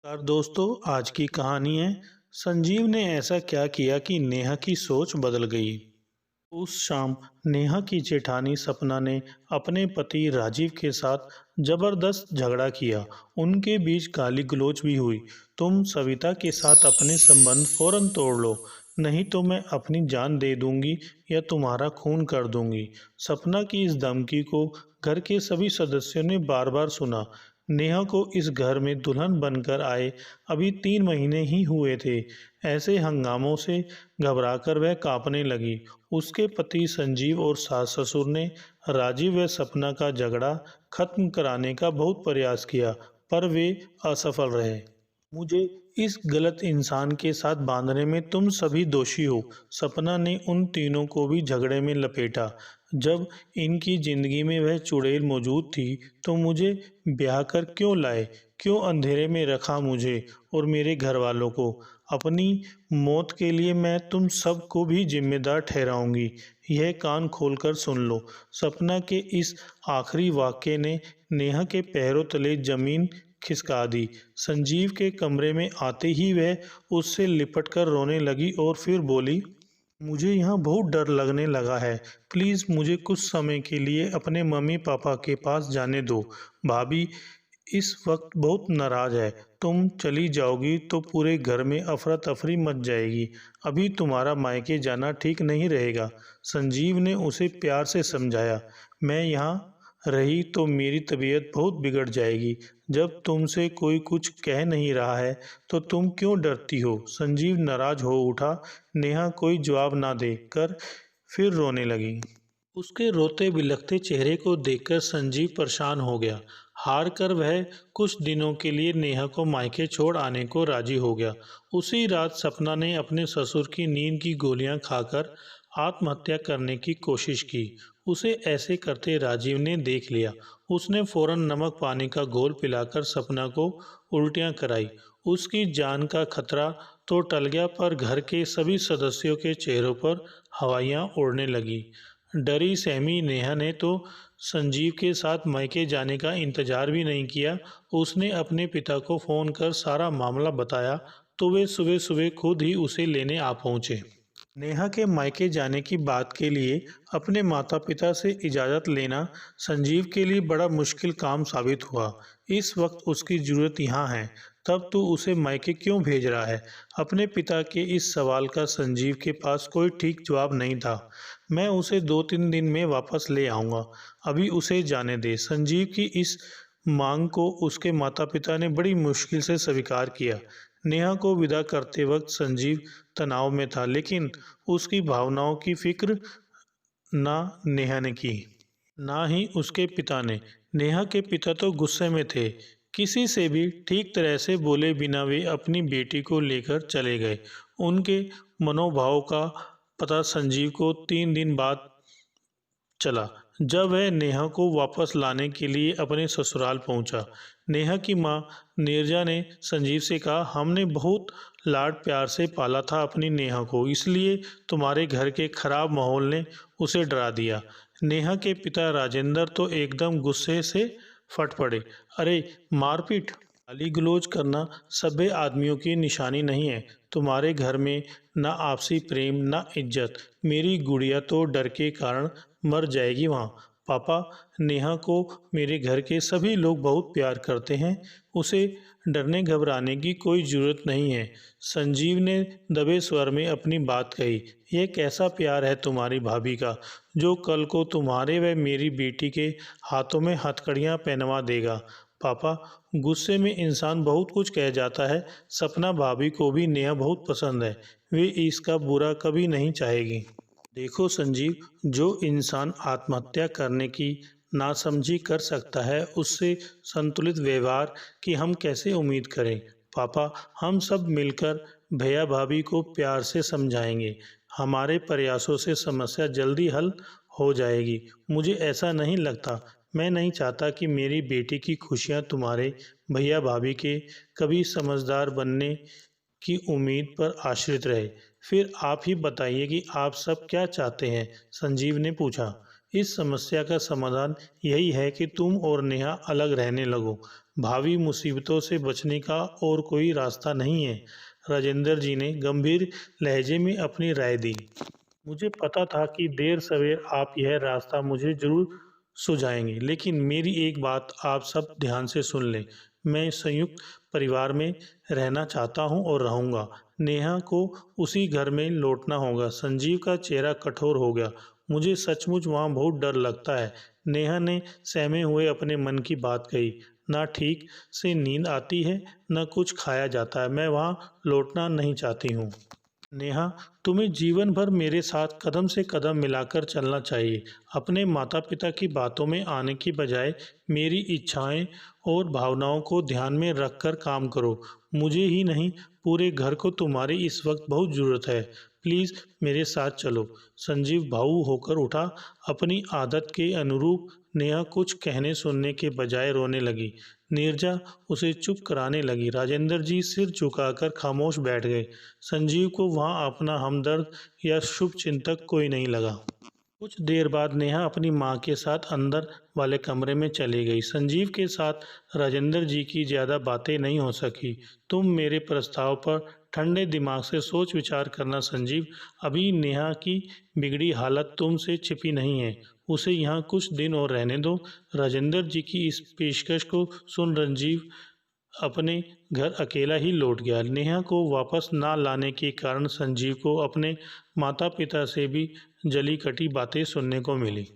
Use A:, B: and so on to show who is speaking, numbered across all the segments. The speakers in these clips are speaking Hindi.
A: और दोस्तों, आज की कहानी है संजीव ने ऐसा क्या किया कि नेहा की सोच बदल गई। उस शाम नेहा की जेठानी सपना ने अपने पति राजीव के साथ जबरदस्त झगड़ा किया। उनके बीच गाली गलौज भी हुई। तुम सविता के साथ अपने संबंध फौरन तोड़ लो, नहीं तो मैं अपनी जान दे दूंगी या तुम्हारा खून कर दूंगी। सपना की इस धमकी को घर के सभी सदस्यों ने बार बार सुना। नेहा को इस घर में दुल्हन बनकर आए अभी 3 महीने ही हुए थे। ऐसे हंगामों से घबराकर वह कांपने लगी। उसके पति संजीव और सास ससुर ने राजीव व सपना का झगड़ा खत्म कराने का बहुत प्रयास किया, पर वे असफल रहे। मुझे इस गलत इंसान के साथ बांधने में तुम सभी दोषी हो। सपना ने उन तीनों को भी झगड़े में लपेटा। जब इनकी जिंदगी में वह चुड़ैल मौजूद थी तो मुझे ब्याह कर क्यों लाए? क्यों अंधेरे में रखा मुझे और मेरे घर वालों को? अपनी मौत के लिए मैं तुम सबको भी जिम्मेदार ठहराऊंगी। यह कान खोलकर सुन लो। सपना के इस आखिरी वाक्य ने नेहा के पैरों तले जमीन खिसका दी। संजीव के कमरे में आते ही वह उससे लिपटकर रोने लगी और फिर बोली, मुझे यहाँ बहुत डर लगने लगा है। प्लीज़ मुझे कुछ समय के लिए अपने मम्मी पापा के पास जाने दो। भाभी इस वक्त बहुत नाराज है। तुम चली जाओगी तो पूरे घर में अफरा तफरी मच जाएगी। अभी तुम्हारा मायके जाना ठीक नहीं रहेगा। संजीव ने उसे प्यार से समझाया। मैं यहाँ रही तो मेरी तबीयत बहुत बिगड़ जाएगी। जब तुमसे कोई कुछ कह नहीं रहा है तो तुम क्यों डरती हो? संजीव नाराज हो उठा। नेहा कोई जवाब ना दे कर फिर रोने लगी। उसके रोते बिलखते चेहरे को देखकर संजीव परेशान हो गया। हार कर वह कुछ दिनों के लिए नेहा को मायके छोड़ आने को राजी हो गया। उसी रात सपना ने अपने ससुर की नींद की गोलियां खाकर आत्महत्या करने की कोशिश की। उसे ऐसे करते राजीव ने देख लिया। उसने फौरन नमक पानी का घोल पिलाकर सपना को उल्टियां कराई। उसकी जान का खतरा तो टल गया, पर घर के सभी सदस्यों के चेहरों पर हवाइयां उड़ने लगी। डरी सहमी नेहा ने तो संजीव के साथ मायके जाने का इंतजार भी नहीं किया। उसने अपने पिता को फ़ोन कर सारा मामला बताया तो वे सुबह सुबह खुद ही उसे लेने आ पहुँचे। नेहा के मायके जाने की बात के लिए अपने माता पिता से इजाज़त लेना संजीव के लिए बड़ा मुश्किल काम साबित हुआ। इस वक्त उसकी ज़रूरत यहाँ है, तब तू उसे मायके क्यों भेज रहा है? अपने पिता के इस सवाल का संजीव के पास कोई ठीक जवाब नहीं था। मैं उसे 2-3 दिन में वापस ले आऊँगा, अभी उसे जाने दे। संजीव की इस मांग को उसके माता पिता ने बड़ी मुश्किल से स्वीकार किया। नेहा को विदा करते वक्त संजीव तनाव में था, लेकिन उसकी भावनाओं की फिक्र ना नेहा ने की, ना ही उसके पिता ने। नेहा के पिता तो गुस्से में थे। किसी से भी ठीक तरह से बोले बिना वे अपनी बेटी को लेकर चले गए। उनके मनोभाव का पता संजीव को 3 दिन बाद चला, जब वह नेहा को वापस लाने के लिए अपने ससुराल पहुंचा। नेहा की मां नीरजा ने संजीव से कहा, हमने बहुत लाड प्यार से पाला था अपनी नेहा को, इसलिए तुम्हारे घर के खराब माहौल ने उसे डरा दिया। नेहा के पिता राजेंद्र तो एकदम गुस्से से फट पड़े। अरे मारपीट, गाली गलौज करना सभ्य आदमियों की निशानी नहीं है। तुम्हारे घर में ना आपसी प्रेम ना इज्जत। मेरी गुड़िया तो डर के कारण मर जाएगी वहाँ। पापा, नेहा को मेरे घर के सभी लोग बहुत प्यार करते हैं। उसे डरने घबराने की कोई ज़रूरत नहीं है। संजीव ने दबे स्वर में अपनी बात कही। यह कैसा प्यार है तुम्हारी भाभी का, जो कल को तुम्हारे व मेरी बेटी के हाथों में हथकड़ियाँ पहनवा देगा? पापा, गुस्से में इंसान बहुत कुछ कह जाता है। सपना भाभी को भी नेहा बहुत पसंद है। वे इसका बुरा कभी नहीं चाहेगी। देखो संजीव, जो इंसान आत्महत्या करने की नासमझी कर सकता है, उससे संतुलित व्यवहार की हम कैसे उम्मीद करें? पापा, हम सब मिलकर भैया भाभी को प्यार से समझाएंगे। हमारे प्रयासों से समस्या जल्दी हल हो जाएगी। मुझे ऐसा नहीं लगता। मैं नहीं चाहता कि मेरी बेटी की खुशियाँ तुम्हारे भैया भाभी के कभी समझदार बनने की उम्मीद पर आश्रित रहे। फिर आप ही बताइए कि आप सब क्या चाहते हैं? संजीव ने पूछा। इस समस्या का समाधान यही है कि तुम और नेहा अलग रहने लगो। भावी मुसीबतों से बचने का और कोई रास्ता नहीं है। राजेंद्र जी ने गंभीर लहजे में अपनी राय दी। मुझे पता था कि देर सवेर आप यह रास्ता मुझे जरूर सुझाएंगे, लेकिन मेरी एक बात आप सब ध्यान से सुन लें। मैं संयुक्त परिवार में रहना चाहता हूं और रहूंगा। नेहा को उसी घर में लौटना होगा। संजीव का चेहरा कठोर हो गया। मुझे सचमुच वहां बहुत डर लगता है। नेहा ने सहमे हुए अपने मन की बात कही। ना ठीक से नींद आती है, न कुछ खाया जाता है। मैं वहां लौटना नहीं चाहती हूँ। नेहा, तुम्हें जीवन भर मेरे साथ कदम से कदम मिलाकर चलना चाहिए। अपने माता पिता की बातों में आने की बजाय मेरी इच्छाएं और भावनाओं को ध्यान में रखकर काम करो। मुझे ही नहीं, पूरे घर को तुम्हारी इस वक्त बहुत ज़रूरत है। प्लीज़ मेरे साथ चलो। संजीव भावुक होकर उठा। अपनी आदत के अनुरूप नेहा कुछ कहने सुनने के बजाय रोने लगी। नीरजा उसे चुप कराने लगी। राजेंद्र जी सिर झुकाकर खामोश बैठ गए। संजीव को वहाँ अपना हमदर्द या शुभ चिंतक कोई नहीं लगा। कुछ देर बाद नेहा अपनी माँ के साथ अंदर वाले कमरे में चली गई। संजीव के साथ राजेंद्र जी की ज़्यादा बातें नहीं हो सकी। तुम मेरे प्रस्ताव पर ठंडे दिमाग से सोच विचार करना संजीव। अभी नेहा की बिगड़ी हालत तुमसे छिपी नहीं है। उसे यहाँ कुछ दिन और रहने दो। राजेंद्र जी की इस पेशकश को सुन संजीव अपने घर अकेला ही लौट गया। नेहा को वापस ना लाने के कारण संजीव को अपने माता पिता से भी जली कटी बातें सुनने को मिली।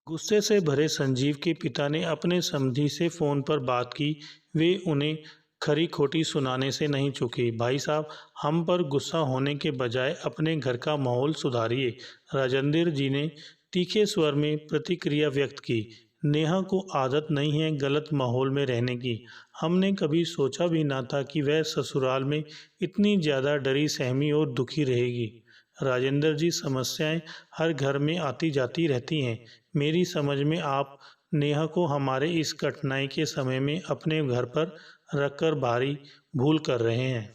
A: गुस्से से भरे संजीव के पिता ने अपने समधी से फ़ोन पर बात की। वे उन्हें खरी खोटी सुनाने से नहीं चूके। भाई साहब, हम पर गुस्सा होने के बजाय अपने घर का माहौल सुधारिए। राजेंद्र जी ने तीखे स्वर में प्रतिक्रिया व्यक्त की। नेहा को आदत नहीं है गलत माहौल में रहने की। हमने कभी सोचा भी ना था कि वह ससुराल में इतनी ज़्यादा डरी सहमी और दुखी रहेगी। राजेंद्र जी, समस्याएं हर घर में आती जाती रहती हैं। मेरी समझ में आप नेहा को हमारे इस कठिनाई के समय में अपने घर पर रखकर भारी भूल कर रहे हैं।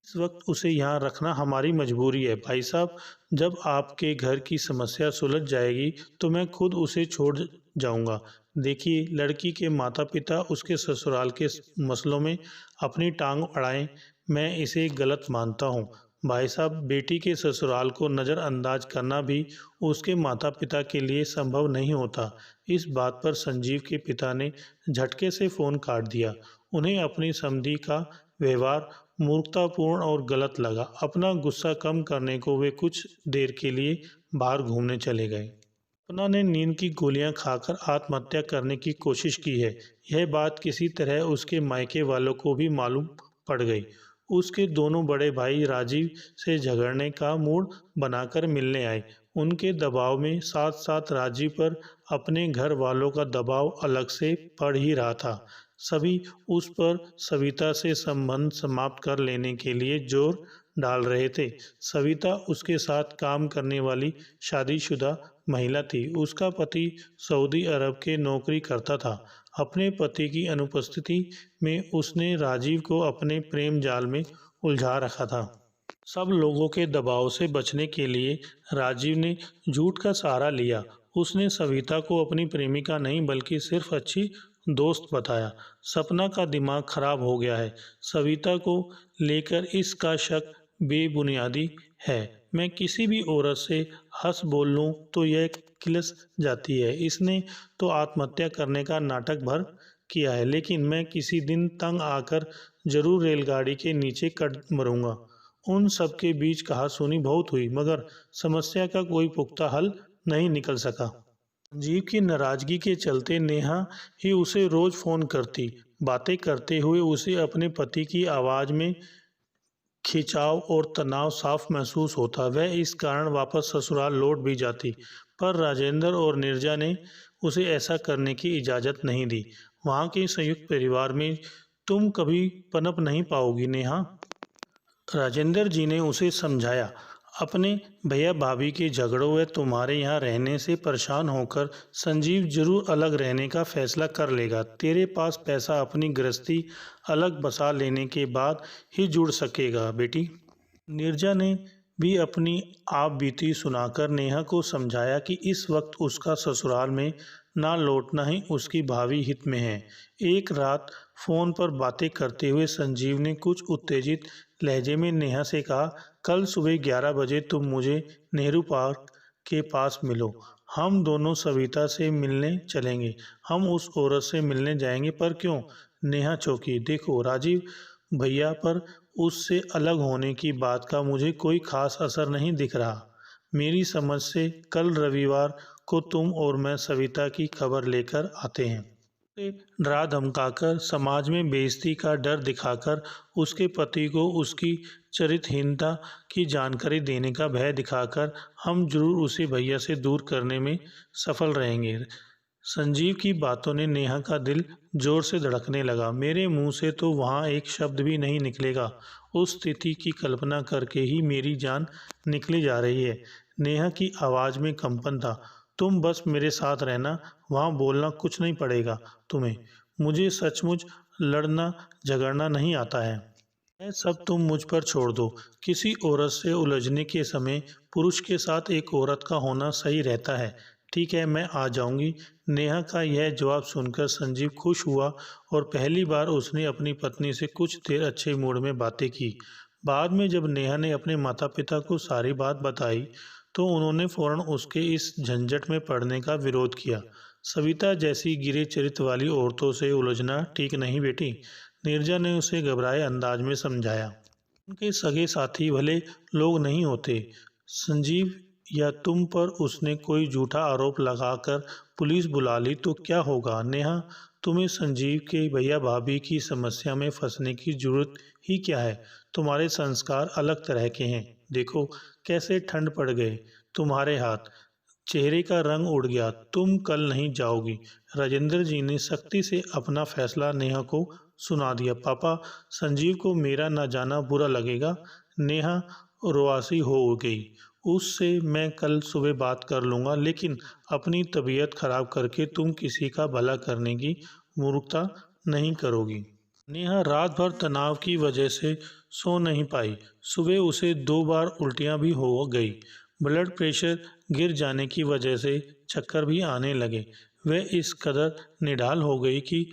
A: इस वक्त उसे यहाँ रखना हमारी मजबूरी है। भाई साहब, जब आपके घर की समस्या सुलझ जाएगी तो मैं खुद उसे छोड़ जाऊंगा। देखिए, लड़की के माता पिता उसके ससुराल के मसलों में अपनी टांग अड़ाएं, मैं इसे गलत मानता हूँ। भाई साहब, बेटी के ससुराल को नज़रअंदाज करना भी उसके माता पिता के लिए संभव नहीं होता। इस बात पर संजीव के पिता ने झटके से फ़ोन काट दिया। उन्हें अपनी समधी का व्यवहार मूर्खतापूर्ण और गलत लगा। अपना गुस्सा कम करने को वे कुछ देर के लिए बाहर घूमने चले गए। सपना ने नींद की गोलियां खाकर आत्महत्या करने की कोशिश की है। यह बात किसी तरह उसके मायके वालों को भी मालूम पड़ गई। उसके दोनों बड़े भाई राजीव से झगड़ने का मूड बनाकर मिलने आए। उनके दबाव में साथ साथ राजीव पर अपने घर वालों का दबाव अलग से पड़ ही रहा था। सभी उस पर सविता से संबंध समाप्त कर लेने के लिए जोर डाल रहे थे। सविता उसके साथ काम करने वाली शादीशुदा महिला थी। उसका पति सऊदी अरब के नौकरी करता था। अपने पति की अनुपस्थिति में उसने राजीव को अपने प्रेम जाल में उलझा रखा था। सब लोगों के दबाव से बचने के लिए राजीव ने झूठ का सहारा लिया। उसने सविता को अपनी प्रेमिका नहीं बल्कि सिर्फ अच्छी दोस्त बताया। सपना का दिमाग खराब हो गया है। सविता को लेकर इसका शक बेबुनियादी है। मैं किसी भी औरत से हंस बोल लूँ तो यह किलस जाती है। इसने तो आत्महत्या करने का नाटक भर किया है, लेकिन मैं किसी दिन तंग आकर जरूर रेलगाड़ी के नीचे कट मरूंगा। उन सब के बीच कहासुनी बहुत हुई, मगर समस्या का कोई पुख्ता हल नहीं निकल सका। संजीव की नाराजगी के चलते नेहा ही उसे रोज फोन करती। बातें करते हुए उसे अपने पति की आवाज़ में खिंचाव और तनाव साफ महसूस होता। वह इस कारण वापस ससुराल लौट भी जाती, पर राजेंद्र और नीरजा ने उसे ऐसा करने की इजाज़त नहीं दी। वहाँ के संयुक्त परिवार में तुम कभी पनप नहीं पाओगी नेहा। राजेंद्र जी ने उसे समझाया। अपने भैया भाभी के झगड़ों व तुम्हारे यहाँ रहने से परेशान होकर संजीव जरूर अलग रहने का फैसला कर लेगा। तेरे पास पैसा अपनी गृहस्थी अलग बसा लेने के बाद ही जुड़ सकेगा बेटी। नीरजा ने भी अपनी आप बीती सुनाकर नेहा को समझाया कि इस वक्त उसका ससुराल में ना लौटना ही उसकी भावी हित में है। एक रात फ़ोन पर बातें करते हुए संजीव ने कुछ उत्तेजित लहजे में नेहा से कहा, कल सुबह 11 बजे तुम मुझे नेहरू पार्क के पास मिलो। हम दोनों सविता से मिलने चलेंगे। हम उस औरत से मिलने जाएंगे। पर क्यों? नेहा चौंकी। देखो राजीव भैया पर उससे अलग होने की बात का मुझे कोई खास असर नहीं दिख रहा। मेरी समझ से कल रविवार को तुम और मैं सविता की खबर लेकर आते हैं। उसे डरा धमकाकर, समाज में बेइज्जती का डर दिखाकर, उसके पति को उसकी चरित्रहीनता की जानकारी देने का भय दिखाकर हम जरूर उसे भैया से दूर करने में सफल रहेंगे। संजीव की बातों ने नेहा का दिल जोर से धड़कने लगा। मेरे मुंह से तो वहाँ एक शब्द भी नहीं निकलेगा। उस स्थिति की कल्पना करके ही मेरी जान निकली जा रही है। नेहा की आवाज़ में कंपन था। तुम बस मेरे साथ रहना, वहाँ बोलना कुछ नहीं पड़ेगा तुम्हें। मुझे सचमुच लड़ना झगड़ना नहीं आता है। यह सब तुम मुझ पर छोड़ दो। किसी औरत से उलझने के समय पुरुष के साथ एक औरत का होना सही रहता है। ठीक है, मैं आ जाऊंगी। नेहा का यह जवाब सुनकर संजीव खुश हुआ और पहली बार उसने अपनी पत्नी से कुछ देर अच्छे मूड में बातें की। बाद में जब नेहा ने अपने माता पिता को सारी बात बताई तो उन्होंने फौरन उसके इस झंझट में पड़ने का विरोध किया। सविता जैसी गिरे चरित्र वाली औरतों से उलझना ठीक नहीं बेटी, नीरजा ने उसे घबराए अंदाज में समझाया। उनके सगे साथी भले लोग नहीं होते संजीव, या तुम पर उसने कोई झूठा आरोप लगाकर पुलिस बुला ली तो क्या होगा? नेहा, तुम्हें संजीव के भैया भाभी की समस्या में फंसने की जरूरत ही क्या है? तुम्हारे संस्कार अलग तरह के हैं। देखो कैसे ठंड पड़ गए तुम्हारे हाथ, चेहरे का रंग उड़ गया। तुम कल नहीं जाओगी। राजेंद्र जी ने सख्ती से अपना फैसला नेहा को सुना दिया। पापा, संजीव को मेरा न जाना बुरा लगेगा। नेहा रुआसी हो गई। उससे मैं कल सुबह बात कर लूँगा, लेकिन अपनी तबीयत खराब करके तुम किसी का भला करने की मूर्खता नहीं करोगी। नेहा रात भर तनाव की वजह से सो नहीं पाई। सुबह उसे 2 बार उल्टियाँ भी हो गई। ब्लड प्रेशर गिर जाने की वजह से चक्कर भी आने लगे। वह इस कदर निढाल हो गई कि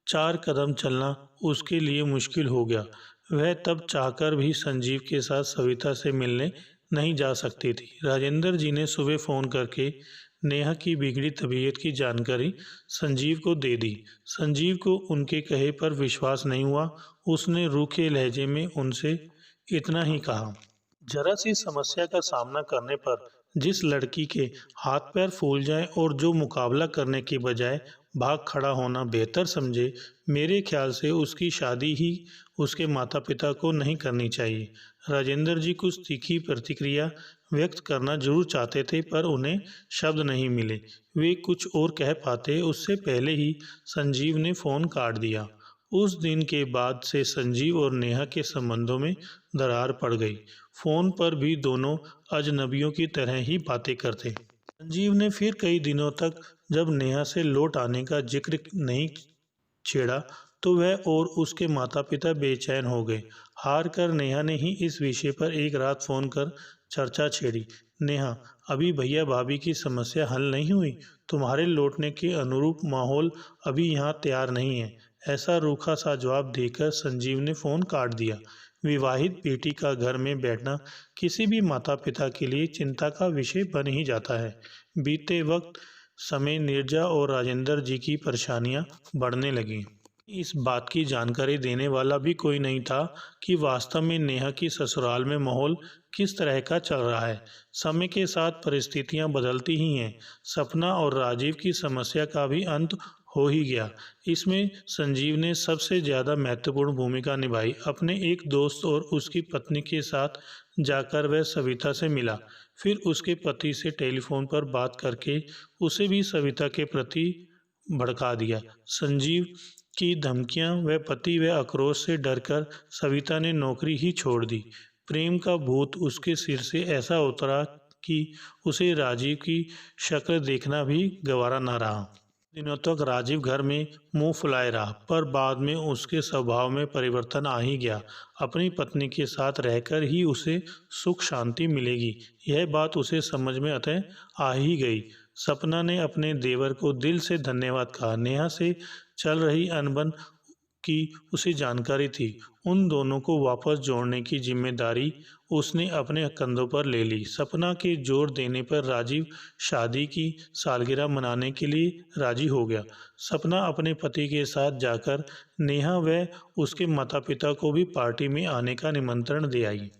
A: 4 कदम चलना उसके लिए मुश्किल हो गया। वह तब चाहकर भी संजीव के साथ सविता से मिलने नहीं जा सकती थी। राजेंद्र जी ने सुबह फ़ोन करके नेहा की बिगड़ी तबीयत की जानकारी संजीव को दे दी। संजीव को उनके कहे पर विश्वास नहीं हुआ। उसने रूखे लहजे में उनसे इतना ही कहा, जरा सी समस्या का सामना करने पर जिस लड़की के हाथ पैर फूल जाएं और जो मुकाबला करने के बजाय भाग खड़ा होना बेहतर समझे, मेरे ख्याल से उसकी शादी ही उसके माता पिता को नहीं करनी चाहिए। राजेंद्र जी कुछ तीखी प्रतिक्रिया व्यक्त करना जरूर चाहते थे, पर उन्हें शब्द नहीं मिले। वे कुछ और कह पाते उससे पहले ही संजीव ने फ़ोन काट दिया। उस दिन के बाद से संजीव और नेहा के संबंधों में दरार पड़ गई। फ़ोन पर भी दोनों अजनबियों की तरह ही बातें करते। संजीव ने फिर कई दिनों तक जब नेहा से लौट आने का जिक्र नहीं छेड़ा तो वह और उसके माता पिता बेचैन हो गए। हार कर नेहा ने ही इस विषय पर एक रात फ़ोन कर चर्चा छेड़ी। नेहा, अभी भैया भाभी की समस्या हल नहीं हुई? तुम्हारे लौटने के अनुरूप माहौल अभी यहाँ तैयार नहीं है। ऐसा रूखा सा जवाब देकर संजीव ने फ़ोन काट दिया। विवाहित बेटी का घर में बैठना किसी भी माता पिता के लिए चिंता का विषय बन ही जाता है। बीते वक्त समय नीरजा और राजेंद्र जी की परेशानियां बढ़ने लगीं। इस बात की जानकारी देने वाला भी कोई नहीं था कि वास्तव में नेहा की ससुराल में माहौल किस तरह का चल रहा है। समय के साथ परिस्थितियां बदलती ही हैं। सपना और राजीव की समस्या का भी अंत हो ही गया। इसमें संजीव ने सबसे ज़्यादा महत्वपूर्ण भूमिका निभाई। अपने एक दोस्त और उसकी पत्नी के साथ जाकर वह सविता से मिला। फिर उसके पति से टेलीफोन पर बात करके उसे भी सविता के प्रति भड़का दिया। संजीव की धमकियां व पति व आक्रोश से डरकर सविता ने नौकरी ही छोड़ दी। प्रेम का भूत उसके सिर से ऐसा उतरा कि उसे राजीव की शक्ल देखना भी गवारा न रहा। दिनों तक राजीव घर में मुंह फुलाए रहा, पर बाद में उसके स्वभाव में परिवर्तन आ ही गया। अपनी पत्नी के साथ रहकर ही उसे सुख शांति मिलेगी, यह बात उसे समझ में अतः आ ही गई। सपना ने अपने देवर को दिल से धन्यवाद कहा। नेहा से चल रही अनबन की उसे जानकारी थी। उन दोनों को वापस जोड़ने की जिम्मेदारी उसने अपने कंधों पर ले ली। सपना के जोर देने पर राजीव शादी की सालगिरह मनाने के लिए राजी हो गया। सपना अपने पति के साथ जाकर नेहा व उसके माता पिता को भी पार्टी में आने का निमंत्रण दे आई।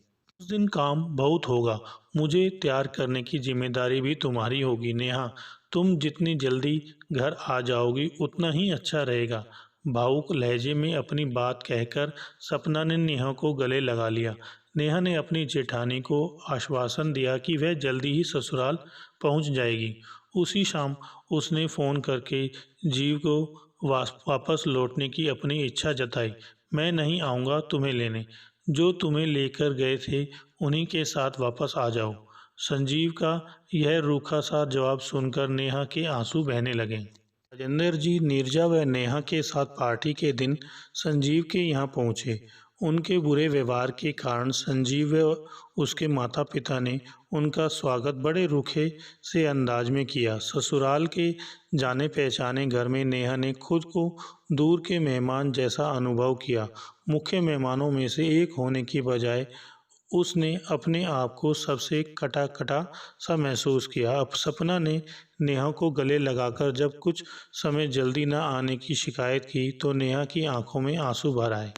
A: उस दिन काम बहुत होगा, मुझे तैयार करने की जिम्मेदारी भी तुम्हारी होगी। नेहा, तुम जितनी जल्दी घर आ जाओगी उतना ही अच्छा रहेगा। भावुक लहजे में अपनी बात कहकर सपना ने नेहा को गले लगा लिया। नेहा ने अपनी जेठानी को आश्वासन दिया कि वह जल्दी ही ससुराल पहुंच जाएगी। उसी शाम उसने फ़ोन करके जीव को वापस लौटने की अपनी इच्छा जताई। मैं नहीं आऊँगा तुम्हें लेने, जो तुम्हें लेकर गए थे उन्हीं के साथ वापस आ जाओ। संजीव का यह रूखा सा जवाब सुनकर नेहा के आंसू बहने लगे। राजेंद्र जी नीरजा व नेहा के साथ पार्टी के दिन संजीव के यहाँ पहुँचे। उनके बुरे व्यवहार के कारण संजीव व उसके माता पिता ने उनका स्वागत बड़े रूखे से अंदाज में किया। ससुराल के जाने पहचाने घर में नेहा ने खुद को दूर के मेहमान जैसा अनुभव किया। मुख्य मेहमानों में से एक होने की बजाय उसने अपने आप को सबसे कटा कटा सा महसूस किया। अब सपना ने नेहा को गले लगाकर जब कुछ समय जल्दी न आने की शिकायत की तो नेहा की आंखों में आंसू भर आए।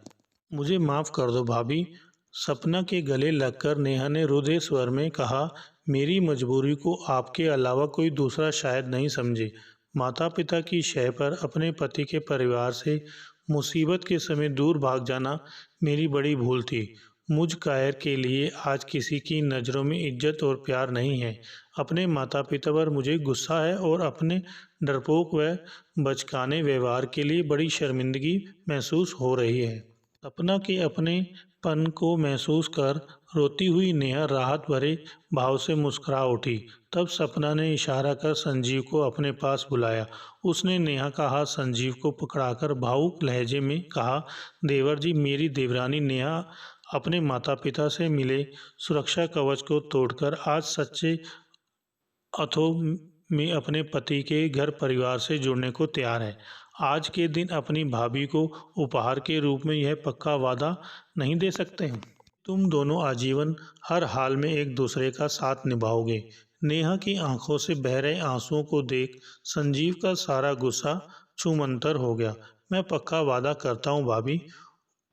A: मुझे माफ़ कर दो भाभी, सपना के गले लगकर नेहा ने रुधे स्वर में कहा। मेरी मजबूरी को आपके अलावा कोई दूसरा शायद नहीं समझे। माता पिता की शय पर अपने पति के परिवार से मुसीबत के समय दूर भाग जाना मेरी बड़ी भूल थी। मुझ कायर के लिए आज किसी की नज़रों में इज्जत और प्यार नहीं है। अपने माता पिता पर मुझे गुस्सा है और अपने डरपोक व बचकाने व्यवहार के लिए बड़ी शर्मिंदगी महसूस हो रही है। सपना के अपनेपन को महसूस कर रोती हुई नेहा राहत भरे भाव से मुस्कुरा उठी। तब सपना ने इशारा कर संजीव को अपने पास बुलाया। उसने नेहा का हाथ संजीव को पकड़ाकर भावुक लहजे में कहा, देवर जी, मेरी देवरानी नेहा अपने माता पिता से मिले सुरक्षा कवच को तोड़कर आज सच्चे अर्थों में अपने पति के घर परिवार से जुड़ने को तैयार है। आज के दिन अपनी भाभी को उपहार के रूप में यह पक्का वादा नहीं दे सकते हैं? तुम दोनों आजीवन हर हाल में एक दूसरे का साथ निभाओगे। नेहा की आंखों से बह रहे आंसुओं को देख संजीव का सारा गुस्सा छूमंतर हो गया। मैं पक्का वादा करता हूँ भाभी।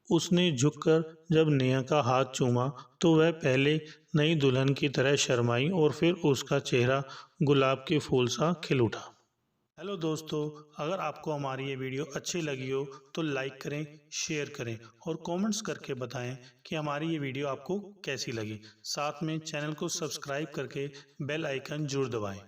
A: उसने झुककर जब नेहा का हाथ चूमा तो वह पहले नई दुल्हन की तरह शर्माई और फिर उसका चेहरा गुलाब के फूल सा खिल उठा। हेलो दोस्तों, अगर आपको हमारी ये वीडियो अच्छी लगी हो तो लाइक करें, शेयर करें और कमेंट्स करके बताएं कि हमारी ये वीडियो आपको कैसी लगी। साथ में चैनल को सब्सक्राइब करके बेल आइकन जरूर दबाएं।